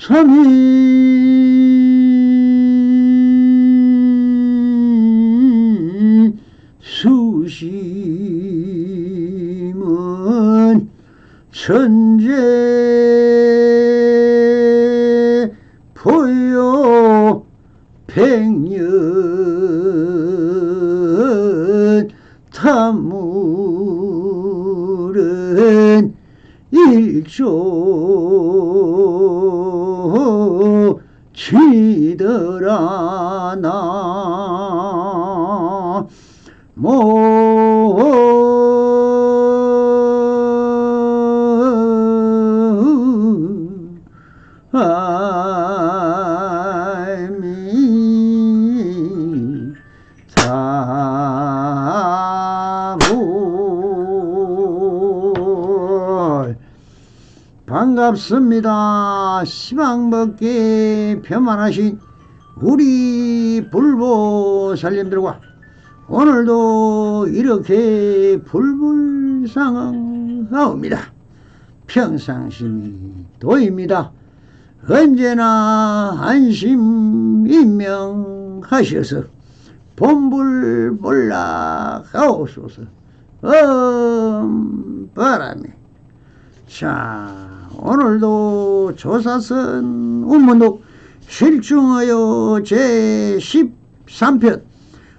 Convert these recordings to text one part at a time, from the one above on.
삼위 수심은 천재 보여 백년 탐물은 일조 지더라 반갑습니다. 시방먹기 편만하신 우리 불보살님들과 오늘도 이렇게 불불상응하옵니다. 평상심이 도입니다. 언제나 안심인명하셔서 본불몰락하옵소서. 바람에. 자, 오늘도 조사선 운문록 실중하여 제13편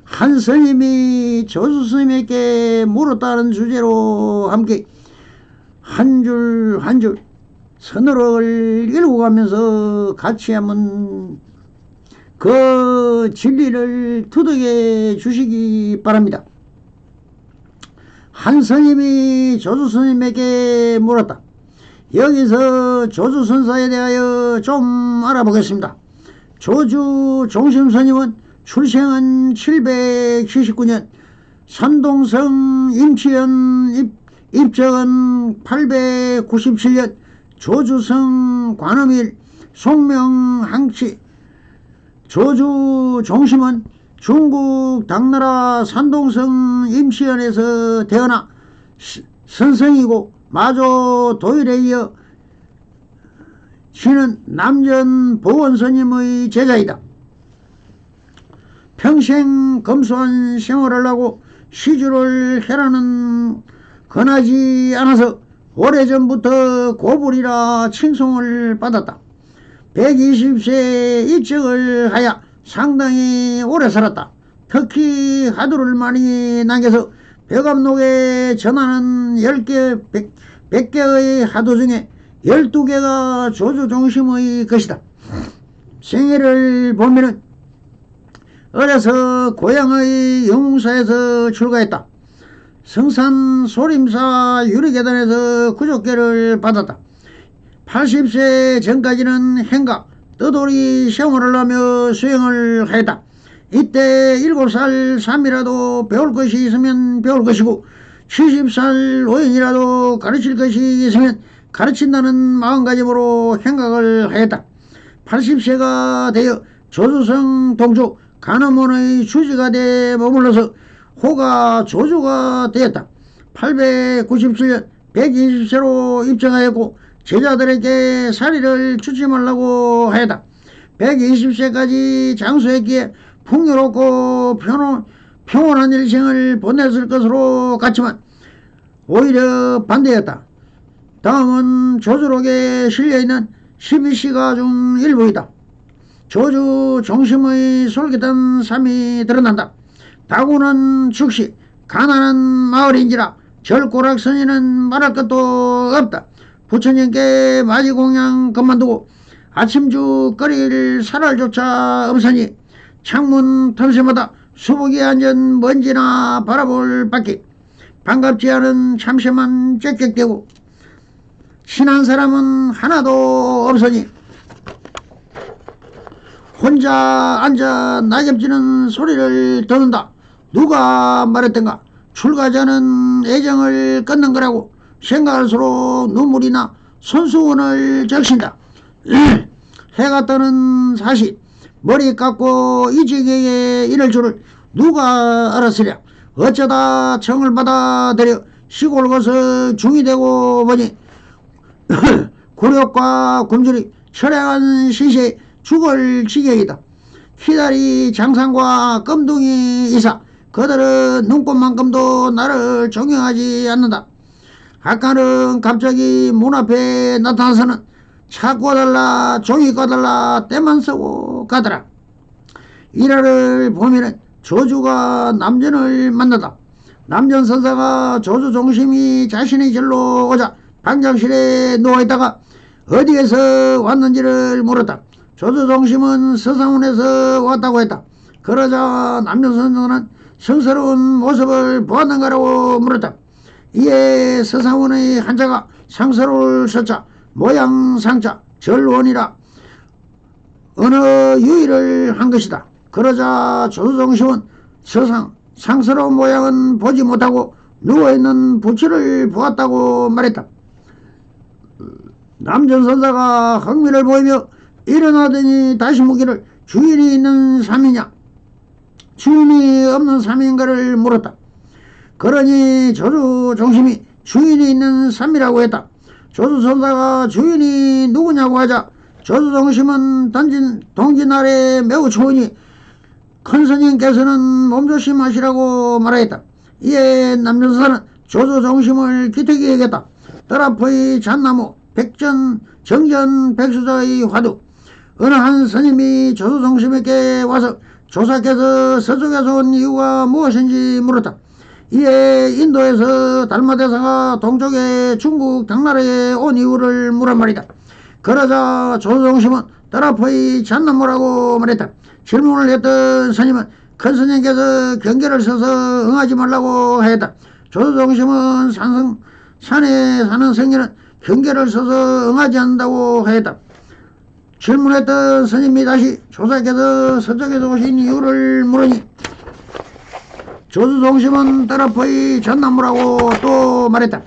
한 스님이 조수스님에게 물었다는 주제로 함께 한 줄 한 줄 선어를 읽어가면서 같이 한번 그 진리를 투득해 주시기 바랍니다. 한 스님이 조수스님에게 물었다. 여기서 조주선사에 대하여 좀 알아보겠습니다. 조주 종심스님은 출생은 779년, 산동성 임치연 입적은 897년, 조주성 관음일 송명항치. 조주 종심은 중국 당나라 산동성 임치연에서 태어나 선성이고 마조 도일에 이어 신은 남전 보원스님의 제자이다. 평생 검소한 생활을 하고 시주를 해라는 권하지 않아서 오래전부터 고불이라 칭송을 받았다. 120세 입적을 하여 상당히 오래 살았다. 특히 하두를 많이 남겨서 벼감록에 전하는 10개, 100개의 하도 중에 12개가 조주종심의 것이다. 생애를 보면은 어려서 고향의 영웅사에서 출가했다. 성산 소림사 유리계단에서 구족계를 받았다. 80세 전까지는 행가, 떠돌이 생활을 하며 수행을 하였다. 이때 7살 3이라도 배울 것이 있으면 배울 것이고 70살 노인이라도 가르칠 것이 있으면 가르친다는 마음가짐으로 행각을 하였다. 80세가 되어 조주성 동주 간음원의 주지가 돼 머물러서 호가 조주가 되었다. 897년 120세로 입정하였고 제자들에게 사리를 주지 말라고 하였다. 120세까지 장수했기에 풍요롭고 평온한 일생을 보냈을 것으로 같지만 오히려 반대였다. 다음은 조주록에 실려있는 12시가 중 일부이다. 조주 종심의 솔깃한 삶이 드러난다. 다구는 축시 가난한 마을인지라 절고락선이는 말할 것도 없다. 부처님께 마지공양 그만두고 아침주 끓일 사랄조차 없으니 창문 틈새마다 수북이 앉은 먼지나 바라볼 밖에 반갑지 않은 참새만 짹짹대고 친한 사람은 하나도 없으니 혼자 앉아 낙엽지는 소리를 듣는다. 누가 말했던가 출가자는 애정을 끊는 거라고 생각할수록 눈물이 나 손수건을 적신다. 해가 떠는 사실 머리 깎고 이직에 이럴 줄을 누가 알았으랴. 어쩌다 청을 받아들여 시골 가서 중이 되고 보니 굴욕과 굶주리 철량한 시시에 죽을 지경이다. 희다리 장상과 껌둥이 이사, 그들은 눈꽃만큼도 나를 존경하지 않는다. 아까는 갑자기 문 앞에 나타나서는 차 꺼달라 종이 꺼달라 때만 쓰고 가더라. 이날을 보면은 조주가 남전을 만나다. 남전 선사가 조주 종심이 자신의 절로 오자 방장실에 누워있다가 어디에서 왔는지를 물었다. 조주 종심은 서상원에서 왔다고 했다. 그러자 남전 선사는 성스러운 모습을 보았는가라고 물었다. 이에 서상원의 한자가 상서로울 서자 모양 상자 절원이라 어느 유의를 한 것이다. 그러자 조주종심은 상스러운 모양은 보지 못하고 누워있는 부처를 보았다고 말했다. 남전선사가 흥미를 보이며 일어나더니 다시 묻기를 주인이 있는 삶이냐 주인이 없는 삶인가를 물었다. 그러니 조주종심이 주인이 있는 삶이라고 했다. 조주선사가 주인이 누구냐고 하자 조주종심은 동진 아래 매우 추우니 큰 스님께서는 몸조심하시라고 말하였다. 이에 남전선사는 조주종심을 기특히 여겼다. 뜰 앞의 잣나무 백전 정전 백수자의 화두 어느 한 스님이 조주종심에게 와서 조사께서 서쪽에서 온 이유가 무엇인지 물었다. 이에 인도에서 달마대사가 동쪽의 중국 당나라에 온 이유를 물은 말이다. 그러자 조주종심은 뜰 앞의 잣나무라고 말했다. 질문을 했던 스님은 큰 스님께서 경계를 서서 응하지 말라고 했다. 조주종심은 산에 사는 성인은 경계를 서서 응하지 않는다고 했다. 질문했던 스님이 다시 조사께서 서쪽에서 오신 이유를 물으니 조주종심은 뜰 앞의 잣나무라고 또 말했다.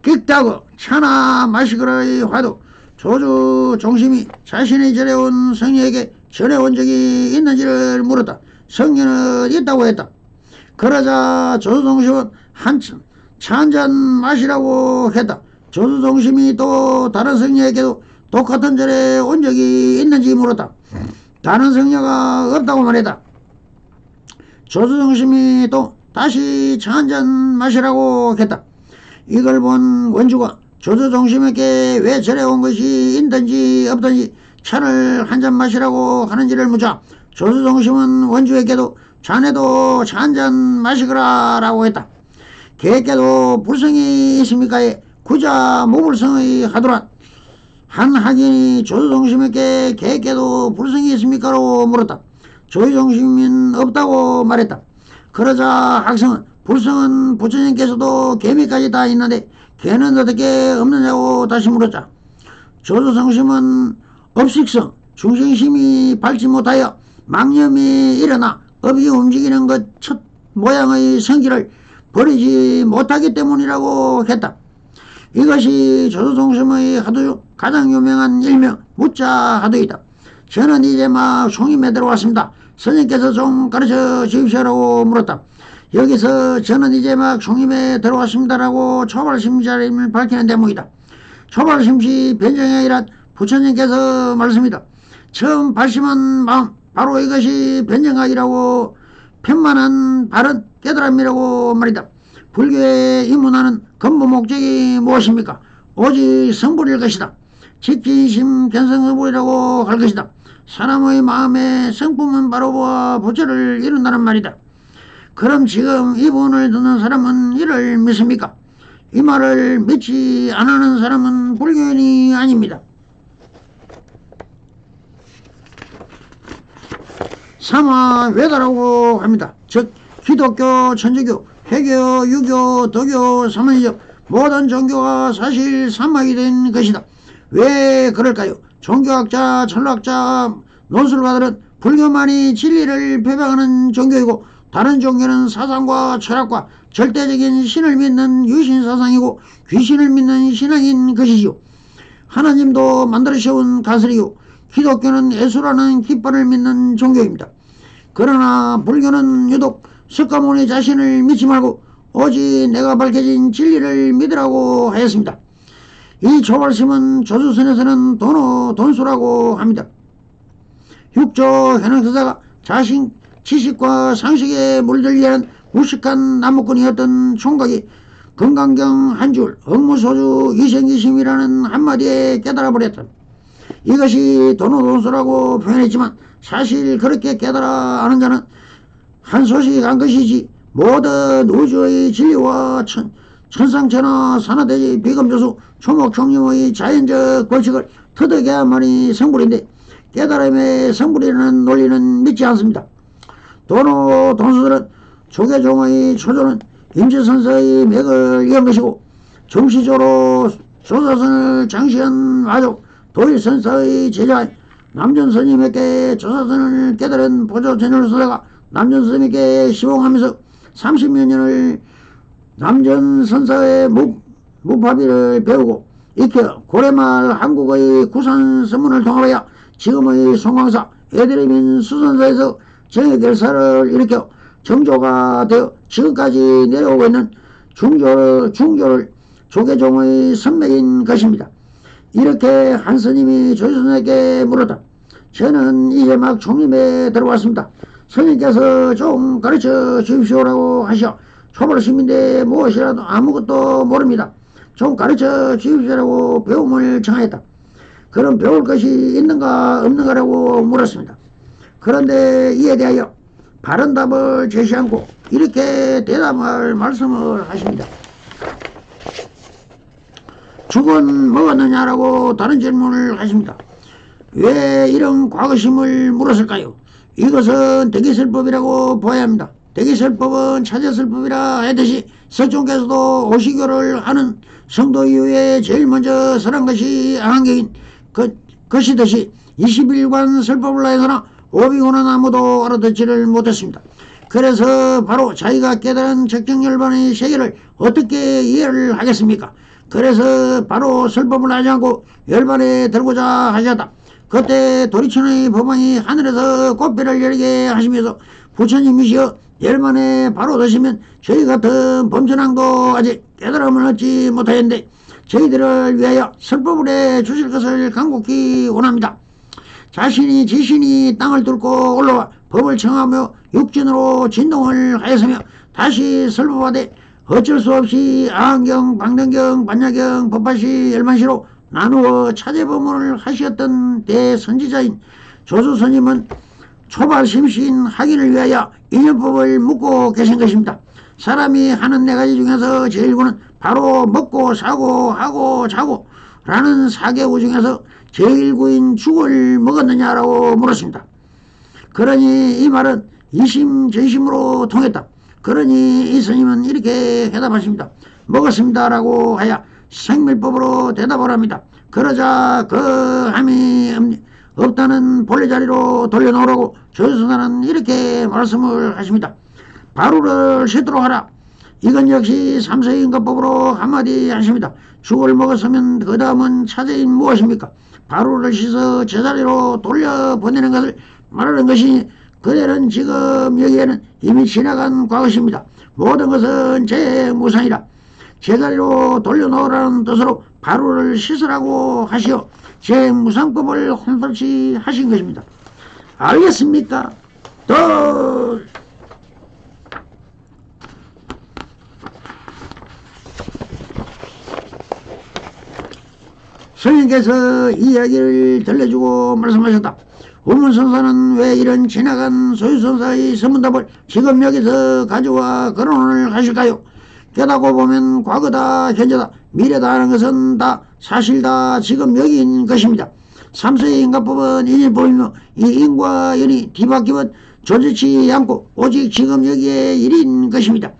끽다고 차나 마시거라의 화두 조주종심이 자신의 절에 온 성녀에게 전해온 적이 있는지를 물었다. 성녀는 있다고 했다. 그러자 조주종심은 차 한 잔 마시라고 했다. 조주종심이 또 다른 성녀에게도 똑같은 절에 온 적이 있는지 물었다. 다른 성녀가 없다고 말했다. 조주종심이 또 다시 차 한 잔 마시라고 했다. 이걸 본 원주가 조주종심에게 왜 절에 온 것이 있든지 없든지 차를 한 잔 마시라고 하는지를 묻자 조주종심은 원주에게도 자네도 차 한 잔 마시거라 라고 했다. 개에게도 불성이 있습니까에 구자 무불성의 하두란 한 학인이 조주종심에게 개에게도 불성이 있습니까로 물었다. 조주종심은 없다고 말했다. 그러자 학생은 불성은 부처님께서도 개미까지 다 있는데 개는 어떻게 없느냐고 다시 물었자 조주종심은 업식성 중생심이 밝지 못하여 망념이 일어나 업이 움직이는 것 첫 모양의 성질을 버리지 못하기 때문이라고 했다. 이것이 조주종심의 하두 중 가장 유명한 일명 무자 하두이다. 저는 이제 막 총임에 들어왔습니다. 스님께서 좀 가르쳐 주십시오라고 물었다. 여기서 저는 이제 막 총임에 들어왔습니다라고 초발심자임을 밝히는 대목이다. 초발심시 변정이란 부처님께서 말씀이다. 처음 발심한 마음 바로 이것이 변정학이라고 편만한 바른 깨달음이라고 말이다. 불교에 입문하는 근본 목적이 무엇입니까? 오직 성불일 것이다. 직진심 견성성불이라고 할 것이다. 사람의 마음에 성품은 바로 보아 부처를 이룬다는 말이다. 그럼 지금 이 부분을 듣는 사람은 이를 믿습니까? 이 말을 믿지 않는 사람은 불교인이 아닙니다. 삼화외다라고 합니다. 즉 기독교, 천주교, 회교, 유교, 도교, 사만이적 모든 종교가 사실 삼학이 된 것이다. 왜 그럴까요? 종교학자, 철학자, 논술가들은 불교만이 진리를 표방하는 종교이고 다른 종교는 사상과 철학과 절대적인 신을 믿는 유신사상이고 귀신을 믿는 신앙인 것이지요. 하나님도 만들어세운 가설이요. 기독교는 예수라는 깃발을 믿는 종교입니다. 그러나 불교는 유독 석가모니 자신을 믿지 말고 오직 내가 밝혀진 진리를 믿으라고 하였습니다. 이 초발심은 조주선에서는 돈수라고 합니다. 육조 현황서사가 자신 지식과 상식에 물들기 위한 무식한 나무꾼이었던 총각이 건강경 한 줄, 억무소주 이생기심이라는 한마디에 깨달아 버렸다. 이것이 돈수라고 표현했지만 사실 그렇게 깨달아 아는 자는 한 소식 한 것이지 모든 우주의 진리와 천상천하 산하대지 비검조수 초목총림의 자연적 법칙을 터득해야만이 성불인데 깨달음의 성불이라는 논리는 믿지 않습니다. 돈수들은 조계종의 초조는 임시선서의 맥을 이은 것이고 정시조로 조사선을 장시한 마족 도일선사의 제자 남전스님에게 조사선을 깨달은 보조제녀로서다가 남전스님에게 시봉하면서 30여 년을 남전선사의 무파비를 배우고 익혀 고래말 한국의 구산 선문을 통하여 지금의 송광사 애드리민 수선사에서 정예결사를 일으켜 정조가 되어 지금까지 내려오고 있는 중조를 조계종의 선맥인 것입니다. 이렇게 한 스님이 조선에게 물었다. 저는 이제 막 총림에 들어왔습니다. 스님께서 좀 가르쳐 주십시오라고 하시오. 초벌심인데 무엇이라도 아무것도 모릅니다. 좀 가르쳐 주십시오라고 배움을 청하였다. 그럼 배울 것이 있는가 없는가라고 물었습니다. 그런데 이에 대하여 바른 답을 제시 않고 이렇게 대답할 말씀을 하십니다. 죽은 먹었느냐라고 다른 질문을 하십니다. 왜 이런 과거심을 물었을까요? 이것은 대기설법이라고 보아야 합니다. 대기설법은 차제설법이라 하듯이 서종께서도 오시교를 하는 성도 이후에 제일 먼저 설한 것이 안경인 것이듯이 21관 설법을 하여서나 오비고는 아무도 알아듣지를 못했습니다. 그래서 바로 자기가 깨달은 적정열반의 세계를 어떻게 이해를 하겠습니까? 그래서 바로 설법을 하지 않고 열반에 들고자 하셨다. 그때 도리천의 법왕이 하늘에서 꽃배를 열게 하시면서 부처님이시여 열반에 바로 드시면 저희 같은 범천왕도 아직 깨달음을 얻지 못하였는데 저희들을 위하여 설법을 해 주실 것을 간곡히 원합니다. 지신이 땅을 뚫고 올라와 법을 청하며 육진으로 진동을 하였으며 다시 설법하되 어쩔 수 없이 아한경, 방등경, 반야경, 법화시, 열반시로 나누어 차제법문을 하셨던 대선지자인 조수스님은 초발심신 확인을 위하여 인연법을 묻고 계신 것입니다. 사람이 하는 네 가지 중에서 제일 구는 바로 먹고 사고 하고 자고 라는 4개구 중에서 제일 구인 죽을 먹었느냐라고 물었습니다. 그러니 이 말은 이심전심으로 통했다. 그러니 이 스님은 이렇게 대답하십니다. 먹었습니다라고 하여 생밀법으로 대답을 합니다. 그러자 그 함이 없다는 본래 자리로 돌려놓으라고 조수사는 이렇게 말씀을 하십니다. 바루를 씻도록 하라. 이건 역시 삼세인가법으로 한마디 하십니다. 죽을 먹었으면 그 다음은 차제인 무엇입니까? 바루를 씻어 제자리로 돌려보내는 것을 말하는 것이니 그대는 지금 여기에는 이미 지나간 과거십니다. 모든 것은 재무상이라 제자리로 돌려놓으라는 뜻으로 바루를 씻으라고 하시어 재무상법을 혼설치 하신 것입니다. 알겠습니까? 또 스님께서 이 이야기를 들려주고 말씀하셨다. 우문선사는 왜 이런 지나간 소유선사의 서문답을 지금 여기서 가져와 거론을 하실까요? 깨닫고 보면 과거다 현재다 미래다 하는 것은 다 사실다 지금 여기인 것입니다. 삼세의 인과법은 인일법이며 이 인과 연이 뒤바뀌면 조지치 않고 오직 지금 여기에 일인 것입니다.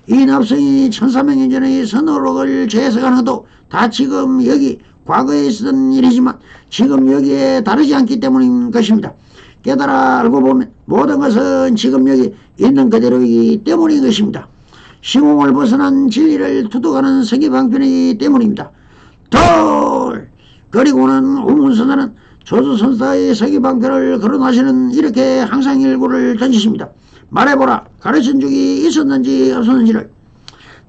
이 납성이 1300년 전의 선어록을 재해석하는 것도 다 지금 여기 과거에 있었던 일이지만 지금 여기에 다르지 않기 때문인 것입니다. 깨달아 알고 보면 모든 것은 지금 여기 있는 그대로이기 때문인 것입니다. 시공을 벗어난 진리를 투득하는 세계방편이기 때문입니다. 그리고는 우문선사는 조수선사의 세계방편을 거론하시는 이렇게 항상 일구를 던지십니다. 말해보라. 가르친 적이 있었는지 없었는지를.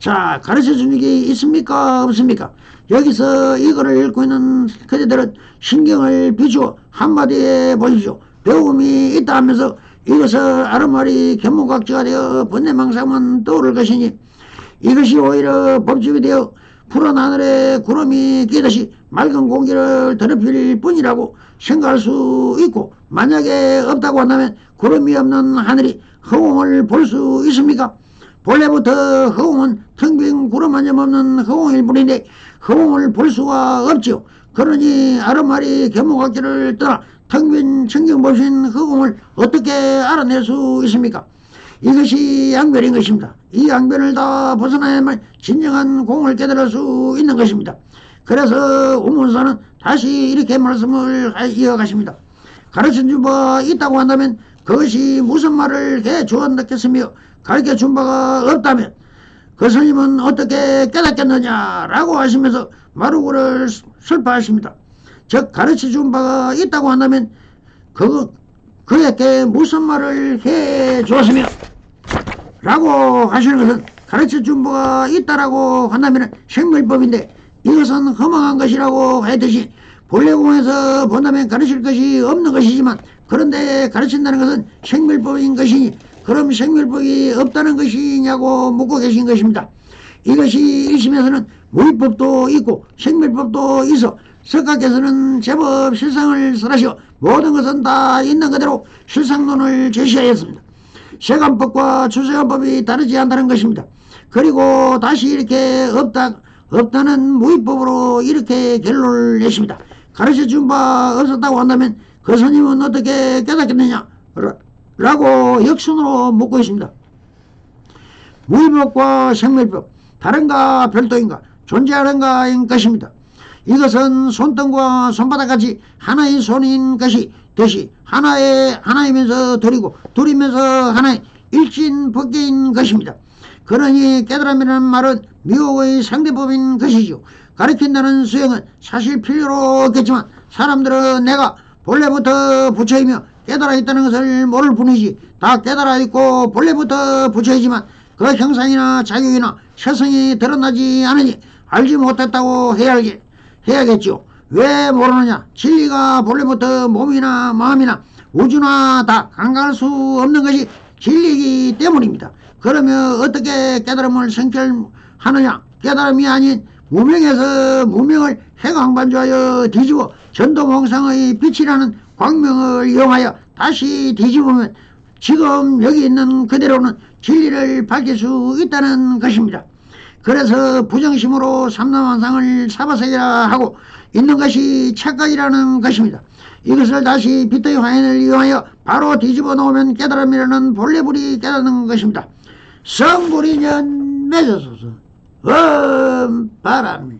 자, 가르쳐준 적이 있습니까 없습니까? 여기서 이거를 읽고 있는 그대들은 신경을 비추어 한마디에 보십시오. 배움이 있다 하면서 이것을 아르마리 견문각지가 되어 번뇌망상만 떠오를 것이니 이것이 오히려 법집이 되어 푸른 하늘에 구름이 끼듯이 맑은 공기를 더럽힐 뿐이라고 생각할 수 있고, 만약에 없다고 한다면 구름이 없는 하늘이 허공을 볼 수 있습니까? 본래부터 허공은 텅 빈 구름 한 점 없는 허공일 뿐인데 허공을 볼 수가 없지요. 그러니 아르마리 견문각지를 떠나 텅 빈 청경법신 허공을 어떻게 알아낼 수 있습니까? 이것이 양변인 것입니다. 이 양변을 다 벗어나야만 진정한 공을 깨달을 수 있는 것입니다. 그래서 우문사는 다시 이렇게 말씀을 이어가십니다. 가르쳐준 바가 있다고 한다면 그것이 무슨 말을 해 주었겠으며 가르쳐준 바가 없다면 그 스님은 어떻게 깨닫겠느냐라고 하시면서 마루구를 설파하십니다. 즉 가르쳐준 바가 있다고 한다면 그에게 무슨 말을 해 주었으며 라고 하시는 것은 가르쳐준 바가 있다라고 한다면 생멸법인데 이것은 허망한 것이라고 했듯이 본래공에서 본다면 가르칠 것이 없는 것이지만 그런데 가르친다는 것은 생멸법인 것이니 그럼 생멸법이 없다는 것이냐고 묻고 계신 것입니다. 이것이 일심에서는 무위법도 있고 생멸법도 있어 석가께서는 제법 실상을 설하시어 모든 것은 다 있는 그대로 실상론을 제시하였습니다. 세간법과出세간법이 다르지 않다는 것입니다. 그리고 다시 이렇게 없다는 무위법으로 이렇게 결론을 내십니다. 가르쳐준 바 없었다고 한다면 그 스님은 어떻게 깨닫겠느냐 라고 역순으로 묻고 있습니다. 무위법과 생멸법 다른가 별도인가 존재하는가인 것입니다. 이것은 손등과 손바닥같이 하나의 손인 것이 듯이 하나이면서 둘이고 둘이면서 하나의 일진법계인 것입니다. 그러니 깨달음이라는 말은 미혹의 상대법인 것이죠. 가르친다는 수행은 사실 필요로 없겠지만 사람들은 내가 본래부터 부처이며 깨달아 있다는 것을 모를 뿐이지 다 깨달아 있고 본래부터 부처이지만 그 형상이나 작용이나 세성이 드러나지 않으니 알지 못했다고 해야겠죠. 왜 모르느냐? 진리가 본래부터 몸이나 마음이나 우주나 다 강간할 수 없는 것이 진리이기 때문입니다. 그러면 어떻게 깨달음을 성결하느냐? 깨달음이 아닌 무명에서 무명을 해강반주하여 뒤집어 전도몽상의 빛이라는 광명을 이용하여 다시 뒤집으면 지금 여기 있는 그대로는 진리를 밝힐 수 있다는 것입니다. 그래서 부정심으로 삼남한상을 사바세계라 하고 있는 것이 착각이라는 것입니다. 이것을 다시 빛의 화인을 이용하여 바로 뒤집어 놓으면 깨달음이라는 본래불이 깨닫는 것입니다. 성불이년 맺어소서 바람이